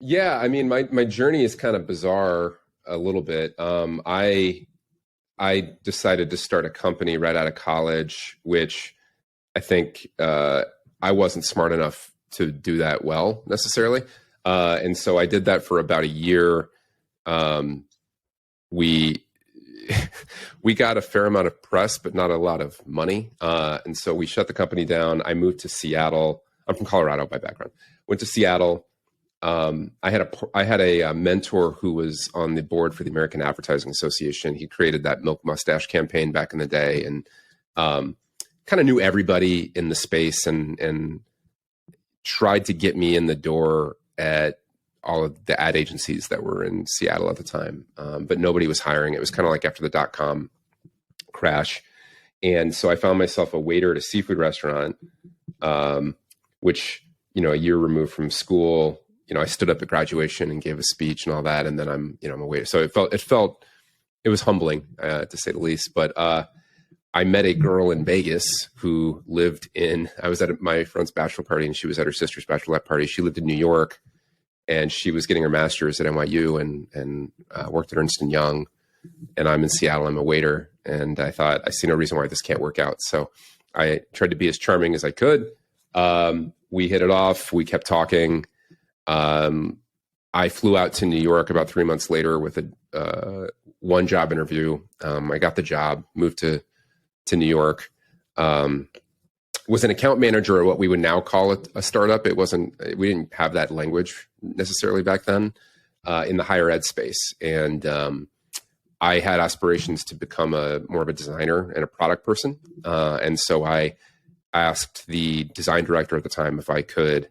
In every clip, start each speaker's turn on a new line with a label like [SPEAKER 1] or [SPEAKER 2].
[SPEAKER 1] Yeah, I mean, my journey is kind of bizarre a little bit. I decided to start a company right out of college, which I think I wasn't smart enough to do that well necessarily, and so I did that for about a year. Um, we we got a fair amount of press, but not a lot of money, and so we shut the company down. I moved to Seattle. I'm from Colorado by background. Went to Seattle. I had a mentor who was on the board for the American Advertising Association. He created that milk mustache campaign back in the day, and kind of knew everybody in the space, and tried to get me in the door at all of the ad agencies that were in Seattle at the time. But nobody was hiring. It was kind of like after the dot-com crash. And so I found myself a waiter at a seafood restaurant, which, a year removed from school. I stood up at graduation and gave a speech and all that. And then I'm a waiter. So it was humbling, to say the least. But I met a girl in Vegas who I was at my friend's bachelor party, and she was at her sister's bachelorette party. She lived in New York, and she was getting her master's at NYU and worked at Ernst & Young. And I'm in Seattle. I'm a waiter. And I thought, I see no reason why this can't work out. So I tried to be as charming as I could. We hit it off. We kept talking. I flew out to New York about 3 months later with one job interview. I got the job, moved to New York, was an account manager at what we would now call a startup. We didn't have that language necessarily back then, in the higher ed space. And, I had aspirations to become more of a designer and a product person. And so I asked the design director at the time if I could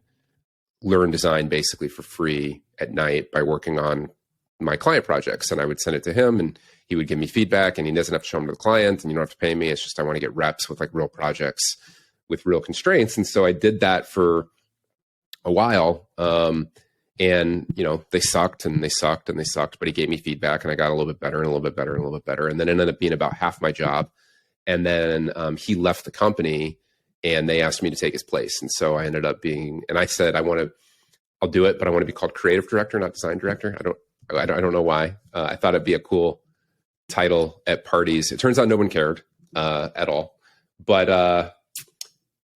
[SPEAKER 1] learn design basically for free at night by working on my client projects. And I would send it to him, and he would give me feedback, and he doesn't have to show them to the client, and you don't have to pay me. It's just, I want to get reps with like real projects with real constraints. And so I did that for a while. And they sucked and they sucked and they sucked, but he gave me feedback, and I got a little bit better and a little bit better and a little bit better. And then it ended up being about half my job. And then he left the company, and they asked me to take his place. And so I ended up and I said, I'll do it, but I want to be called creative director, not design director. I don't know why. I thought it'd be a cool title at parties. It turns out no one cared at all.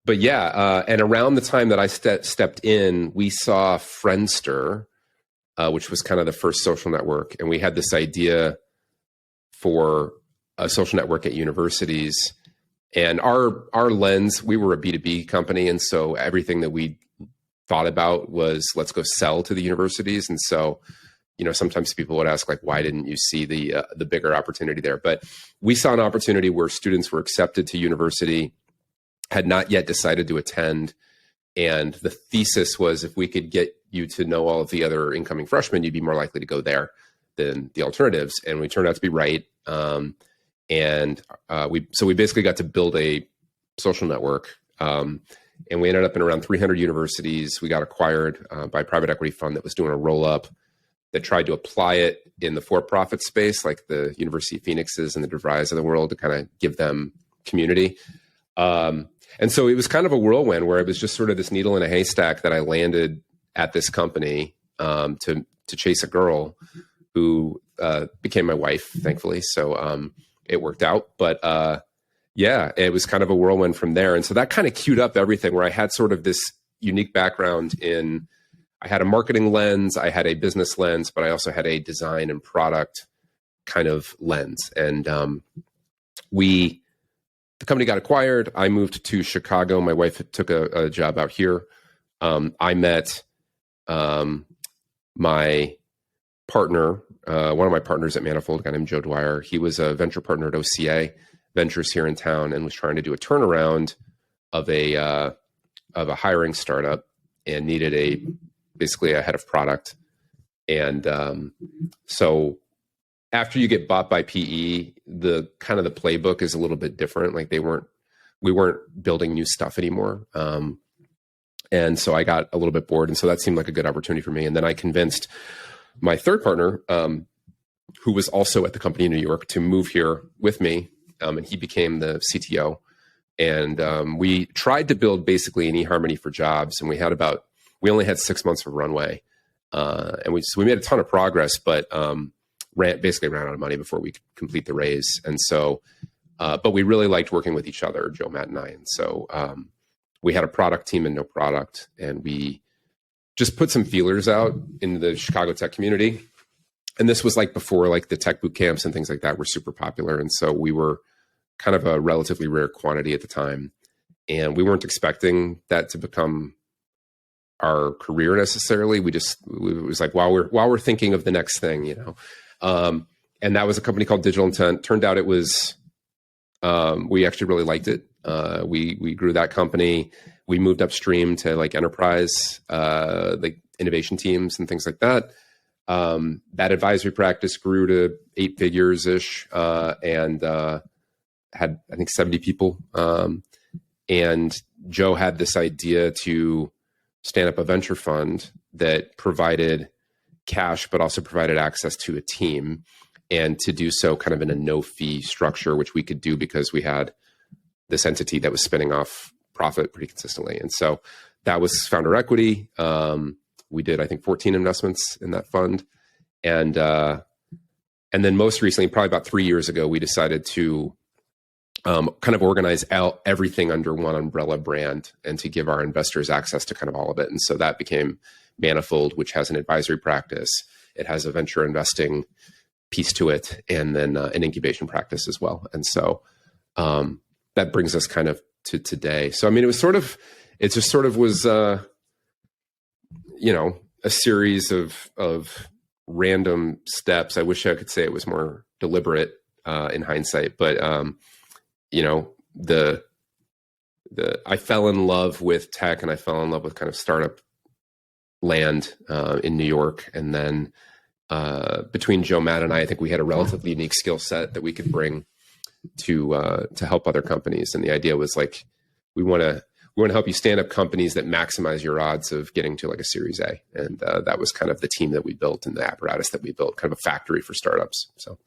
[SPEAKER 1] But yeah, and around the time that I stepped in, we saw Friendster, which was kind of the first social network. And we had this idea for a social network at universities. And our lens, we were a B2B company. And so everything that we thought about was, let's go sell to the universities. And so, sometimes people would ask, like, why didn't you see the bigger opportunity there? But we saw an opportunity where students were accepted to university, had not yet decided to attend. And the thesis was, if we could get you to know all of the other incoming freshmen, you'd be more likely to go there than the alternatives. And we turned out to be right. We basically got to build a social network. And we ended up in around 300 universities. We got acquired by a private equity fund that was doing a roll-up that tried to apply it in the for-profit space, like the University of Phoenixes and the DeVrys of the world, to kind of give them community. And so it was kind of a whirlwind where it was just sort of this needle in a haystack that I landed at this company to chase a girl who became my wife, thankfully. So it worked out. But yeah, it was kind of a whirlwind from there. And so that kind of queued up everything, where I had sort of this unique background I had a marketing lens, I had a business lens, but I also had a design and product kind of lens. And the company got acquired. I moved to Chicago. My wife took a job out here. I met my partner, one of my partners at Manifold, a guy named Joe Dwyer. He was a venture partner at OCA Ventures here in town, and was trying to do a turnaround of a hiring startup, and needed basically a head of product. And so after you get bought by PE, the playbook is a little bit different. Like we weren't building new stuff anymore. And so I got a little bit bored. And so that seemed like a good opportunity for me. And then I convinced my third partner, who was also at the company in New York, to move here with me. And he became the CTO. And we tried to build basically an eHarmony for jobs. And we only had 6 months of runway. So we made a ton of progress, but basically ran out of money before we could complete the raise. And so, but we really liked working with each other, Joe, Matt, and I. And so we had a product team and no product, and we just put some feelers out in the Chicago tech community. And this was like before like the tech boot camps and things like that were super popular. And so we were kind of a relatively rare quantity at the time. And we weren't expecting that to become our career necessarily. It was like, while we're thinking of the next thing, you know. And that was a company called Digital Intent. Turned out it was, we actually really liked it. We grew that company. We moved upstream to like enterprise, like innovation teams and things like that. That advisory practice grew to 8 figures ish, and had, I think, 70 people. And Joe had this idea to stand up a venture fund that provided cash, but also provided access to a team, and to do so kind of in a no fee structure, which we could do because we had this entity that was spinning off profit pretty consistently. And so that was founder equity. We did, I think, 14 investments in that fund. And then most recently, probably about 3 years ago, we decided to kind of organize out everything under one umbrella brand and to give our investors access to kind of all of it. And so that became Manifold, which has an advisory practice. It has a venture investing piece to it, and then an incubation practice as well. And so that brings us kind of to today. So, I mean, it just sort of was, you know, a series of random steps. I wish I could say it was more deliberate in hindsight, but you know, I fell in love with tech, and I fell in love with kind of startup land in New York. And then between Joe, Matt, and I think we had a relatively unique skill set that we could bring to help other companies. And the idea was like, we want to help you stand up companies that maximize your odds of getting to like a Series A. And that was kind of the team that we built and the apparatus that we built, kind of a factory for startups. So.